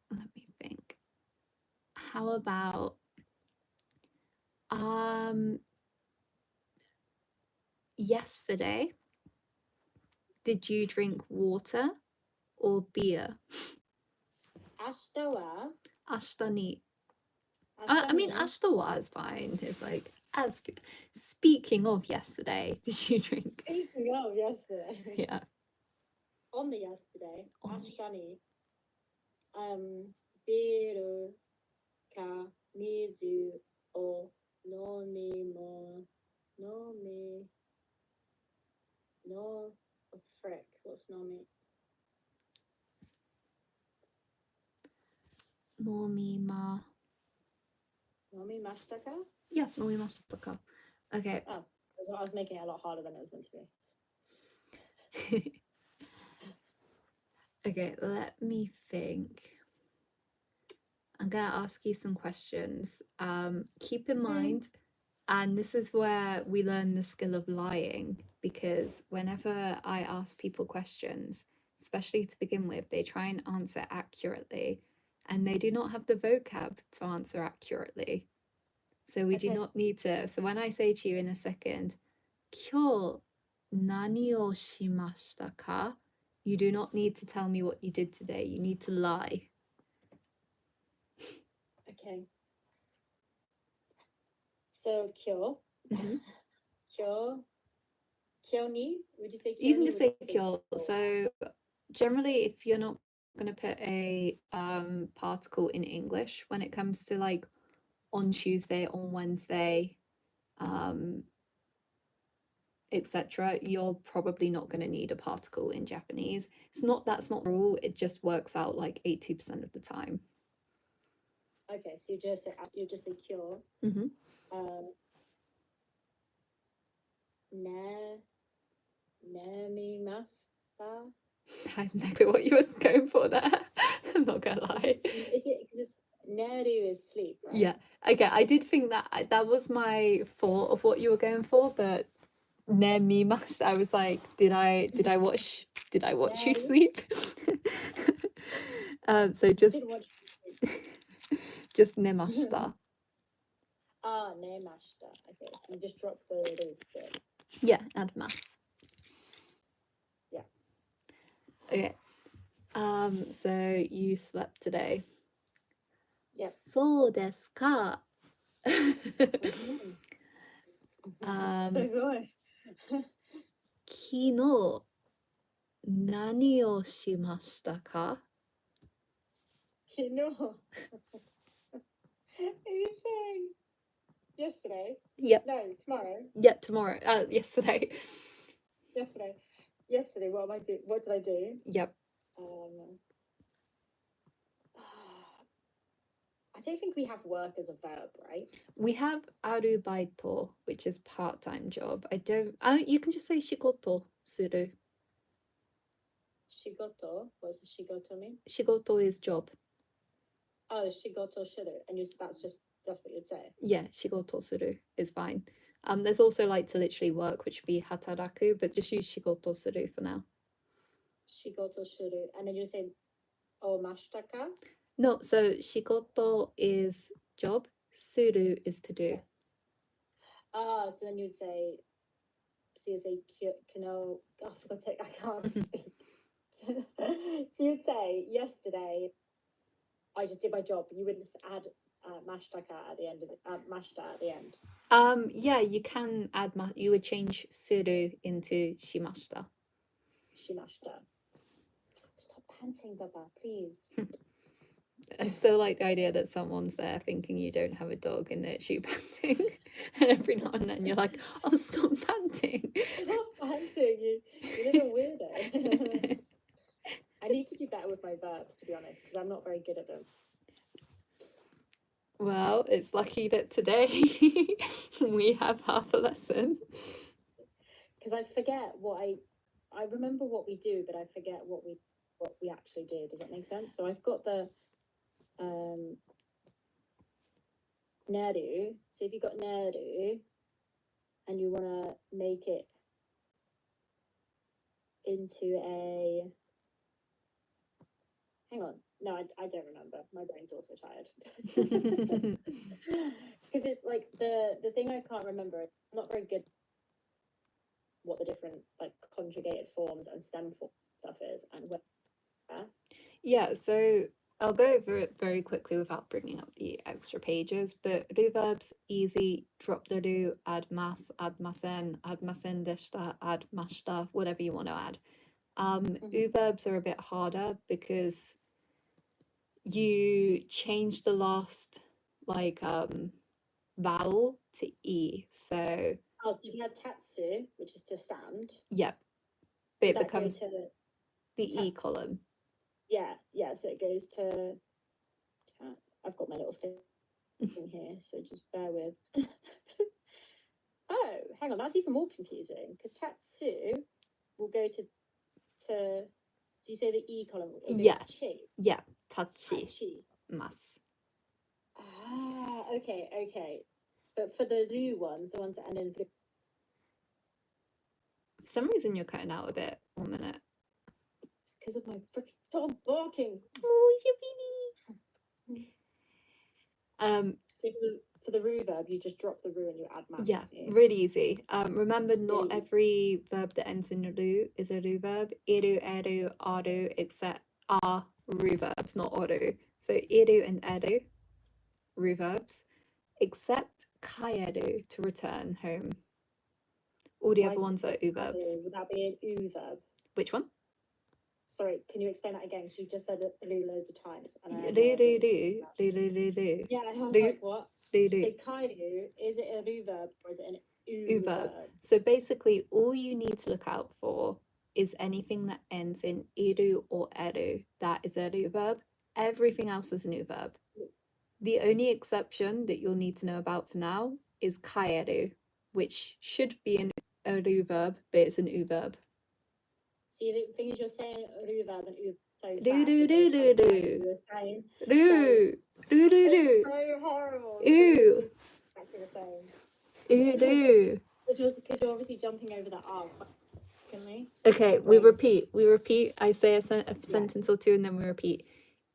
Let me think. How about yesterday, did you drink water or beer? Ashita wa? Ashita ni. Ashita I mean, ni? ashita wa is fine. It's like, speaking of yesterday, did you drink? Speaking of yesterday. Yeah. On the yesterday, ashita ni. Biru ka mizu o no frick. What's nomi? Nomimashita ka? Yeah, nomimashita ka. Okay. Oh, I was making it a lot harder than it was meant to be. Okay, let me think. I'm going to ask you some questions. Keep in mind, and this is where we learn the skill of lying, because whenever I ask people questions, especially to begin with, they try and answer accurately, and they do not have the vocab to answer accurately. So we do not need to. So when I say to you in a second, 今日何をしましたか? You do not need to tell me what you did today. You need to lie. Okay. So, 今日 Kyo ni? Would you say kyo? You can just say kyo. So generally, if you're not going to put a particle in English when it comes to like on Tuesday, on Wednesday, etc., you're probably not going to need a particle in Japanese. That's not the rule. It just works out like 80% of the time. Okay, so you just say kyo. Namimasta. I have no clue what you were going for there. I'm not gonna lie. Is it because neru is sleep, right? Yeah. Okay, I did think that was my thought of what you were going for, but nemimashita, I was like, did I watch you sleep? So just just nemashita. Nemashita. Okay, so you just drop the bit. Yeah, add mas. Yeah. Okay. So you slept today. Yeah. そうですか. So good. 昨日何をしましたか? 昨日 Are you saying yesterday? Yep. No, tomorrow. Yeah, tomorrow. Yesterday. Yesterday. What did I do? Yep. I don't think we have work as a verb, right? We have arubaito, which is part-time job. You can just say shigoto suru. Shigoto? What does shigoto mean? Shigoto is job. Oh, shigoto suru. And that's what you'd say? Yeah, shigoto suru is fine. There's also like to literally work, which would be hataraku, but just use shigoto suru for now. Shigoto suru. And then you say mashita ka? No, so shigoto is job, suru is to do. So then you'd say, kino, oh, for God's sake, I can't speak. So you'd say, yesterday, I just did my job. You wouldn't add mashita at the end of mashita at the end. Yeah, you can add you would change suru into shimashita. Shimashita. Stop panting, Baba, please. I still like the idea that someone's there thinking you don't have a dog and it's you panting. And every now and then you're like, oh, stop panting. Stop panting, you little weirdo. I need to do better with my verbs, to be honest, because I'm not very good at them. Well, it's lucky that today we have half a lesson. Because I forget what I remember what we do, but I forget what we actually do. Does that make sense? So I've got the neru. So if you've got neru and you want to make it into a, hang on, no, I don't remember. My brain's also tired. Because it's like the thing I can't remember. I'm not very good what the different like conjugated forms and stem form stuff is and where. Yeah, so I'll go over it very quickly without bringing up the extra pages, but do verbs, easy, drop the do, add mas, add masen, add masen deshita, add mashita, whatever you want to add. Verbs are a bit harder because you change the last like vowel to e. So so if you had tatsu, which is to stand, yep, but it would that go becomes to the e column. yeah, so it goes to I've got my little thing here, so just bear with. Oh, hang on, that's even more confusing because tatsu will go to do you say the e column? Yeah. Chi. Yeah, tachi Tachi. mas. Ah, okay. But for the lu ones, the ones that end in For some reason you're cutting out a bit. 1 minute. it's because of my freaking dog barking. Oh, it's your baby. So for the ru verb, you just drop the ru and you add mas. Yeah, really easy. Remember, not Really easy. every verb that ends in a ru is a ru verb. Iru, eru, aru, except are ru verbs, not oru. So iru and eru, ru verbs, except kaeru, to return home. All the other ones are u verbs. Would that be an u verb? Which one? Sorry, can you explain that again? Because you just said it loads of times. And Ru, ru, ru, ru, ru, ru, ru. yeah, I was Ru, like, what? ru, ru. So kairu, is it a ru verb or is it an U verb. So basically, all you need to look out for is anything that ends in iru or eru. That is a ru verb. Everything else is an u verb. The only exception that you'll need to know about for now is kaeru, which should be an a ru verb, but it's an u verb. See, the thing is, you're saying ru verb and u so fast. Do do do do do. Do do do do. It's so horrible. Ooh. It's exactly the same. Ooh do. Because you're obviously jumping over the R. Okay, we repeat. I say a sentence or two and then we repeat.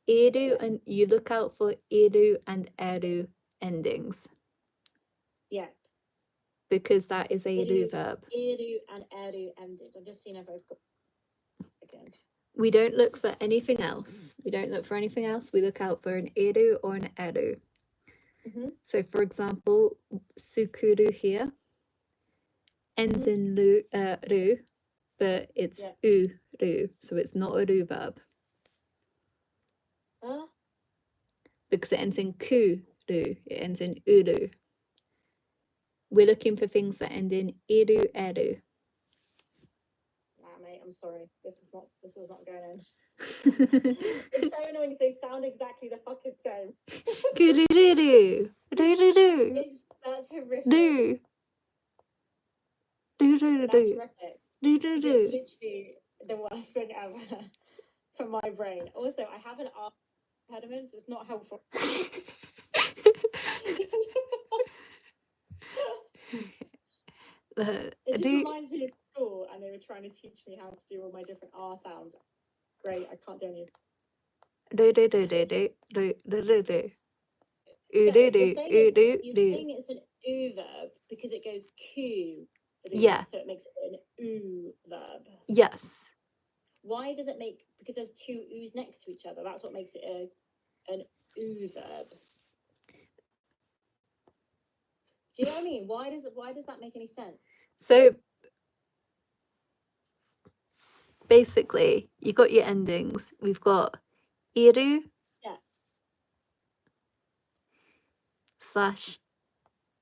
Iru and you look out for iru and eru endings. Yeah. Because that is a ru verb. Iru and eru endings. I'm just seeing if I've got again. We don't look for anything else. We look out for an iru or an eru. So, for example, sukuru here ends in ru, but it's uru, so it's not a ru verb. Because it ends in kuru, it ends in uru. We're looking for things that end in iru, eru. Nah, mate, I'm sorry. This is not going in. It's so annoying because they sound exactly the fucking same. That's horrific. That's horrific. It's literally the worst thing ever for my brain. Also, I have an R impediment, so it's not helpful. It just reminds me of school, and they were trying to teach me how to do all my different R sounds. Great, I can't do any. You're saying it's an U verb because it goes Q. Yeah. So it makes it an U verb. Yes. Why does it make? Because there's two U's next to each other. That's what makes it an U verb. Do you know what I mean? Why does that make any sense? So basically, you got your endings. We've got iru /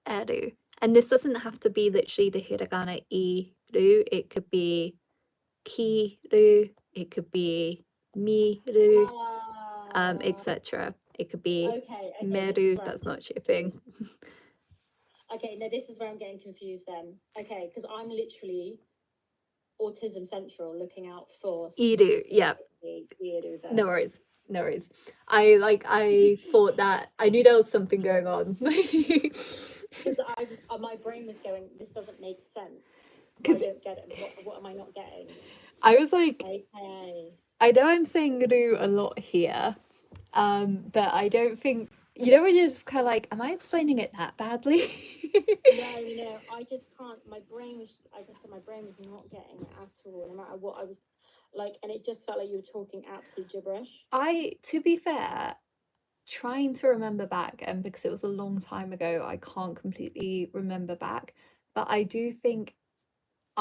eru. And this doesn't have to be literally the hiragana iru. It could be kiru. It could be miru, etc. It could be Okay, this is meru, where that's I'm not your thing. confused. Okay, no, this is where I'm getting confused then. Okay, because I'm literally Autism Central looking out for Iru, yeah. specifically Iru No verbs. worries. No worries. I thought that I knew there was something going on. Because my brain was going, this doesn't make sense. I 'Cause don't get it. What am I not getting? I was like, Okay. I know I'm saying ru a lot here, but I don't think, you know when you're just kind of like, am I explaining it that badly? No, I just can't. My brain was, like I said, my brain was not getting it at all, no matter what I was like, and it just felt like you were talking absolute gibberish. To be fair, trying to remember back, and because it was a long time ago, I can't completely remember back, but I do think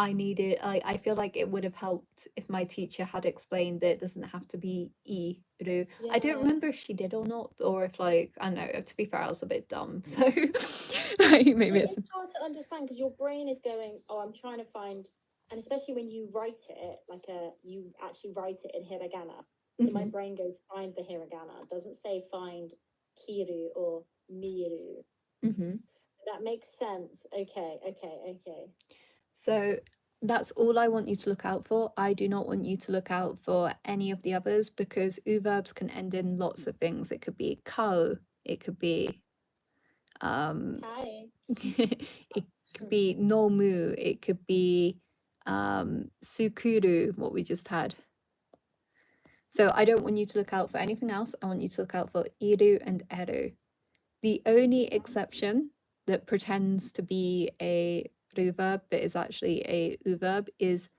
I feel like it would have helped if my teacher had explained that it doesn't have to be iru. I don't Yeah. remember if she did or not, or if like, I don't know, to be fair, I was a bit dumb, so maybe It's hard to understand because your brain is going, oh, I'm trying to find, and especially when you write it, you actually write it in hiragana. So my Mhm. brain goes, find the hiragana. It doesn't say find kiru or miru. Mhm. That makes sense. Okay. So that's all I want you to look out for. I do not want you to look out for any of the others because verbs can end in lots of things. It could be kao, it could be Hi. it could be nomu, it could be sukuru, what we just had. So I don't want you to look out for anything else. I want you to look out for iru and eru. The only exception that pretends to be a verb but is actually a verb is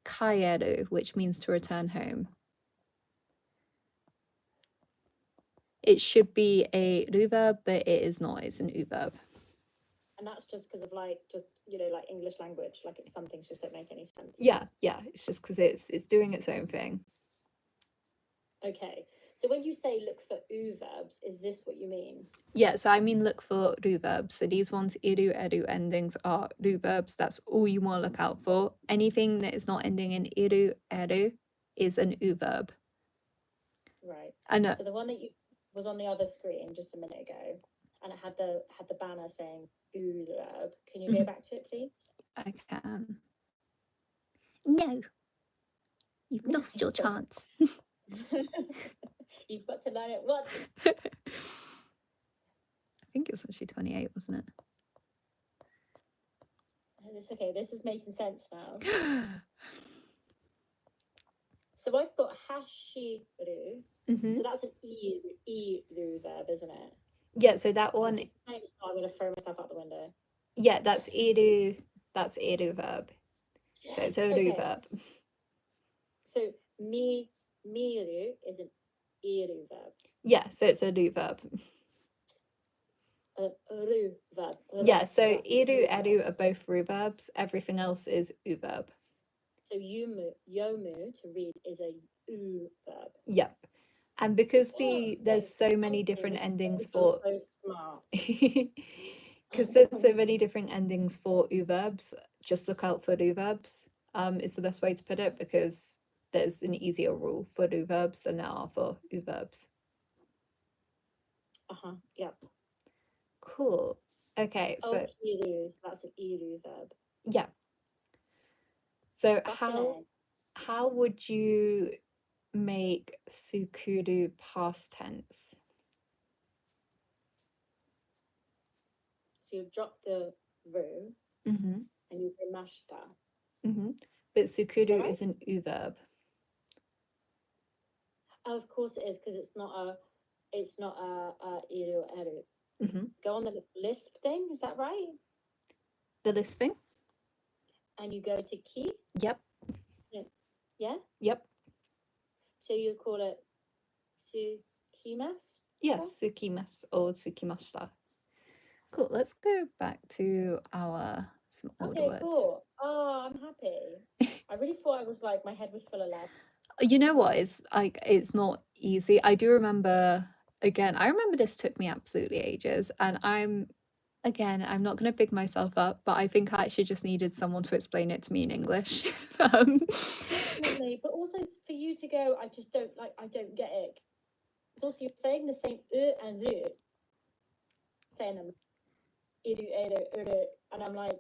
kaeru, which means to return home. It should be a verb, but it is not. It's an verb. And that's just because of like English language. Like some things just don't make any sense. Yeah. It's just because it's doing its own thing. Okay. So when you say look for verbs, is this what you mean? Yeah, so I mean look for verbs. So these ones, iru, eru endings are verbs. That's all you want to look out for. Anything that is not ending in iru, eru is an verb. Right. And So the one that you was on the other screen just a minute ago, and it had the banner saying verb. Can you go back to it, please? I can. No, you've lost your chance. You've got to learn it once. I think it was actually 28, wasn't it? It's okay. This is making sense now. So I've got hashiru. So that's an iru verb, isn't it? Yeah, so that one. I'm going to throw myself out the window. Yeah, that's iru. That's iru verb. Yes. So it's a okay. verb. So miru is an iru verb. Yeah, so it's a verb. Ru verb. Yeah, so iru, eru are both verbs. Everything else is verb. So yomu to read is a verb. Yep. And because there's so many different endings for so smart. because there's so many different endings for verbs, just look out for verbs. Is the best way to put it because there's an easier rule for verbs than there are for verbs. Yep. Cool. Okay, so iru, that's an iru verb. Yeah. So how would you make sukuru past tense? So you drop the ru and you say mashita. But sukuru is an verb. Oh, of course it is because it's not a iru eru. Go on the list thing, is that right? The list thing? And you go to ki? Yep. Yeah? Yep. So you call it sukimasu? Yes, sukimasu or sukimashita. Cool. Let's go back to some older words. Cool. Oh, I'm happy. I really thought I was like my head was full of lead. You know what? It's not easy. I do remember I remember this took me absolutely ages, and I'm not going to big myself up, but I think I actually just needed someone to explain it to me in English. Definitely, but also for you to go, I don't get it. also you're saying the same and saying them idu, and I'm like,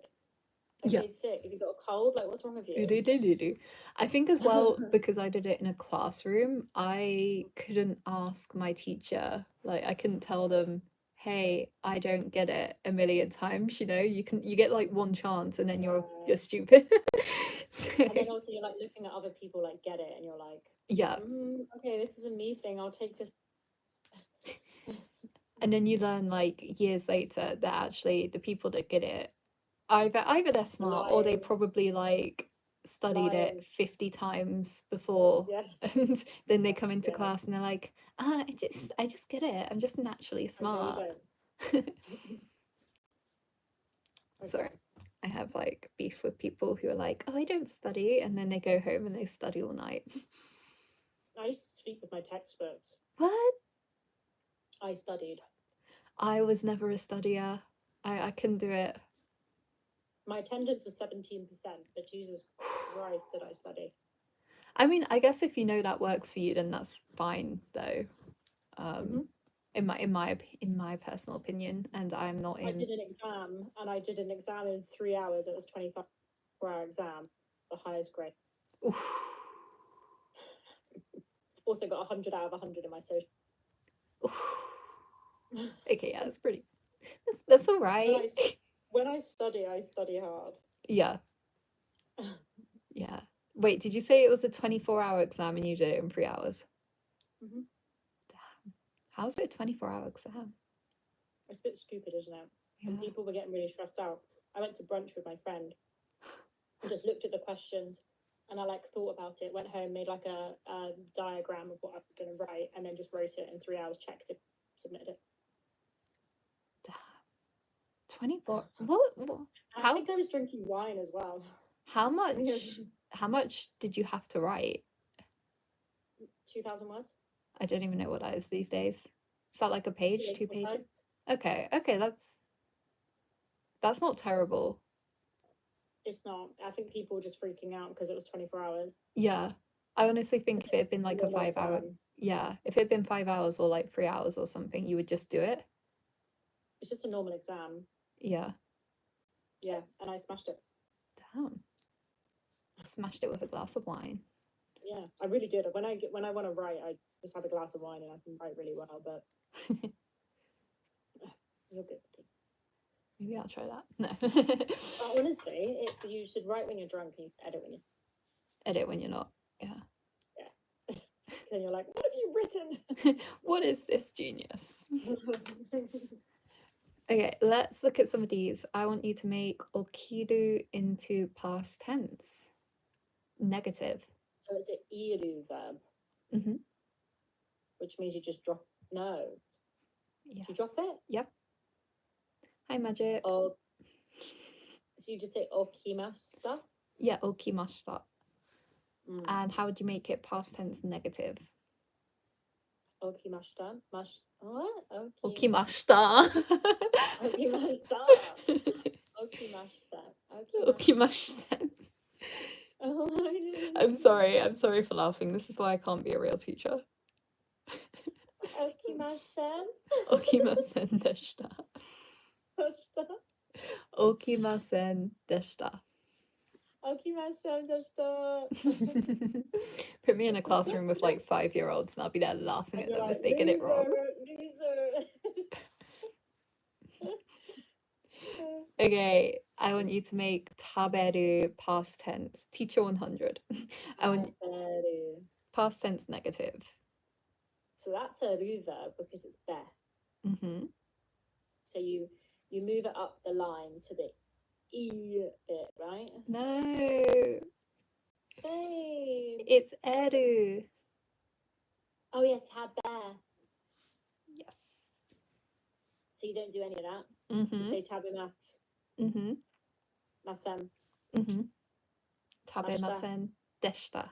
Yeah. okay, sick. Have you got a cold? Like, what's wrong with you? I think as well, because I did it in a classroom, I couldn't ask my teacher, like I couldn't tell them, hey, I don't get it a million times, you get like one chance and then you're Yeah. stupid. So, And then also you're like looking at other people like get it, and you're like, yeah. Okay, this is a me thing. I'll take this. And then you learn like years later that actually the people that get it, either they're smart or they Lying, probably like studied it lying. 50 times before, Yeah, and then they come into yeah. class and they're like, I just get it, I'm just naturally I know you smart. don't. Sorry, Okay. I have like beef with people who are like, oh, I don't study, and then they go home and they study all night. I used to sleep with my textbooks. What? I studied. I was never a studier. I couldn't do it. My attendance was 17%, but Jesus Christ, did I study? I mean, I guess if you know that works for you, then that's fine though. Mhm. In my personal opinion, and I'm not I in. did an exam, and I did an exam in 3 hours. It was 24-hour exam, the highest grade. Oof. Also got 100 out of 100 in my social. Okay, yeah, it's pretty. That's all right. When I study hard. Yeah, yeah. Wait, did you say it was a 24-hour exam and you did it in 3 hours? Mhm. Damn. How's it a 24-hour exam? It's a bit stupid, isn't it? And Yeah. people were getting really stressed out. I went to brunch with my friend and just looked at the questions, and I like thought about it, went home, made like a diagram of what I was going to write, and then just wrote it in 3 hours, checked it, submitted it. Damn. 24. What? And I How think I was drinking wine as well. how much did you have to write? 2,000 words. I don't even know what that is these days. Is that like a page, 2 2 A4 pages? sides. Okay, that's not terrible. It's not. I think people were just freaking out because it was 24 hours. Yeah. I honestly think if it had been It's a like a normal 5 hour, exam. yeah, if it had been 5 hours or like 3 hours or something, you would just do it. It's just a normal exam. Yeah. Yeah, and I smashed it. Damn. Smashed it with a glass of wine. Yeah, I really did. When I want to write, I just have a glass of wine and I can write really well. But you're good. Maybe I'll try that. No. But honestly, you should write when you're drunk and you edit when you. Edit when you're not. Yeah. Yeah. Then you're like, what have you written? What is this genius? Okay, let's look at some of these. I want you to make okiru into past tense. Negative. So it's an iru verb, Mm-hmm. which means you just drop. No. Yes. Do you drop it? Yep. Hi, Magic. Oh. So you just say okimashita? Yeah, okimashita. Mm. And how would you make it past tense negative? Okimashita? What? Okimashita. Okimashita. Okimashita. Okimashita. I'm sorry for laughing. This is why I can't be a real teacher. Okimasen. Okimasen deshita. Okimasen deshita. Okimasen deshita. Put me in a classroom with like 5-year-olds and I'll be there laughing at them as they get it wrong. Loser. Okay, I want you to make taberu past tense. Teacher 100. I want past tense negative. So that's a ru verb because it's there. Mm-hmm. So you move it up the line to the e bit, right? No. Babe. It's eru. Oh yeah, taber. Yes. So you don't do any of that. Mm-hmm. You say tabemas. Mm-hmm. Masen. Mm-hmm. Tabemasen deshita.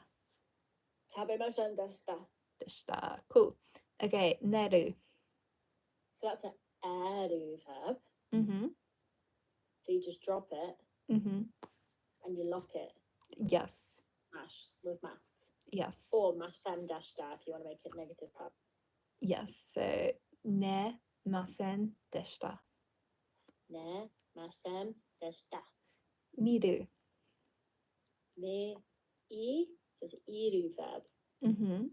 Tabemasen deshita. Deshita. Cool. Okay, neru. So that's an eru verb. Mm-hmm. So you just drop it Mm-hmm. and you lock it. Yes. Mash with mass. Yes. Or masen deshita if you want to make it negative verb. Yes, so ne masen deshita. Ne masen deshita. Miru. Me I, so it's iru verb. Mm-hmm.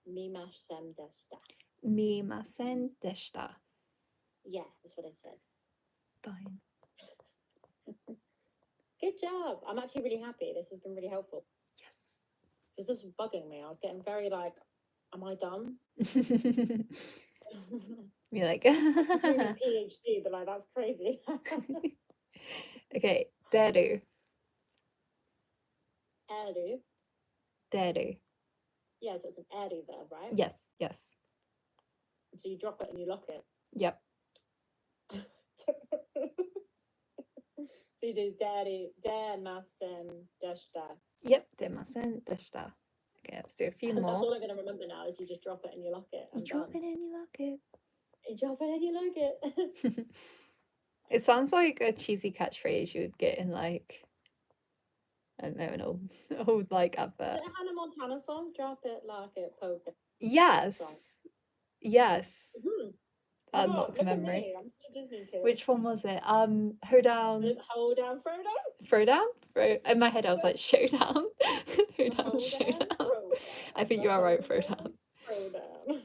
Mimasen deshita. Mimasen deshita. Yeah, that's what I said. Fine. Good job. I'm actually really happy. This has been really helpful. Yes. Because this was bugging me. I was getting very like, am I done? You're like, I'm doing a PhD, but like that's crazy. okay, deru. Eru. Deru. Yeah, so it's an eru verb, right? Yes, yes. So you drop it and you lock it. Yep. So you do demasen deshita. Yep, demasen deshita. Okay, let's do a few That's more. all I'm going to remember now is you just drop it and you lock it. You drop it and you lock it. You drop it and you lock it. It sounds like a cheesy catchphrase you would get in like, I don't know, an old like advert. Is it a Hannah Montana song? Drop it, lock it, poke it. Yes. Yes. Mm-hmm. Unlocked Look memory. at me. I'm such a Disney kid. Which one was it? Hoedown. Hold down, throw down. Throwdown? In my head I was like showdown. Hoedown, Hold showdown. down, throw down. I think you are right, throwdown. Throw down.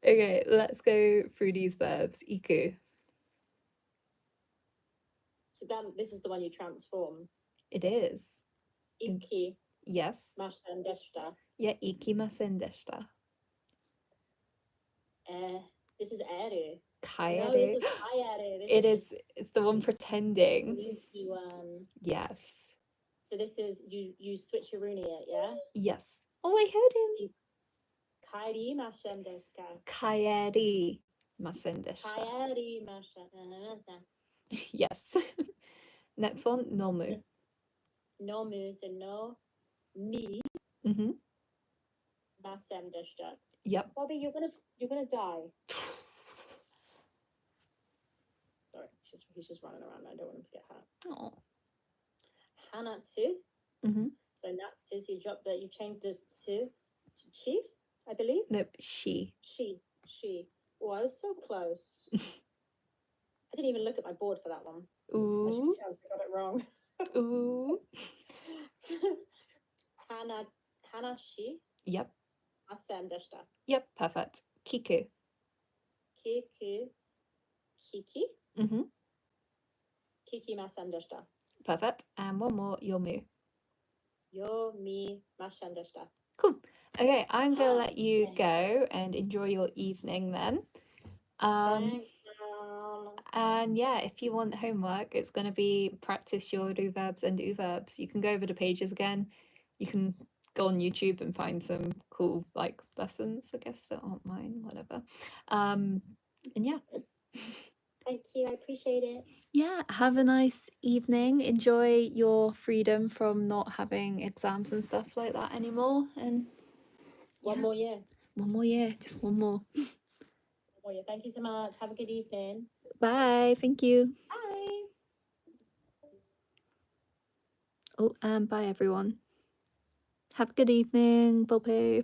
Okay, let's go through these verbs. Iku. So then this is the one you transform. It is. Iki Yes. masen deshita. Yeah, ikimasen deshita. This is eru. Kaeru. No, this is kaeru. It is. It's the one pretending. Sneaky one. Yes. So this is you switcheroonie it, yeah? Yes. Oh, I heard him. Kaeri masen desu ka? Kaeri masen deshita. Kaeri masen. Yes. Next one, nomu. Nomu, so no me Mm-hmm. masen deshita. Yep. Bobby, you're gonna die. Sorry, he's just running around. I don't want him to get hurt. Oh. Hanatsu. Mm-hmm. So natsu, so you change the su to chi, I believe. Nope, she. She. Oh, I was so close. I didn't even look at my board for that one. Ooh. I should tell I got it wrong. Ooh. Hanashi. Yep. Masen deshita. Yep, perfect. Kiku. Kiki. Mm-hmm. Kiki masen deshita. Perfect. And one more, yomu. Yo mi masen deshita. Cool. Okay, I'm gonna let you go and enjoy your evening then. Thanks, And yeah, if you want homework, it's going to be practice your do verbs and do verbs. You can go over the pages again. You can go on YouTube and find some cool like lessons, I guess, that aren't mine, whatever. And yeah. Thank you, I appreciate it. Yeah, have a nice evening. Enjoy your freedom from not having exams and stuff like that anymore. And One more year. One more year, just one more. Thank you so much. Have a good evening. Bye. Thank you. Bye. Oh, and bye everyone. Have a good evening. Bye.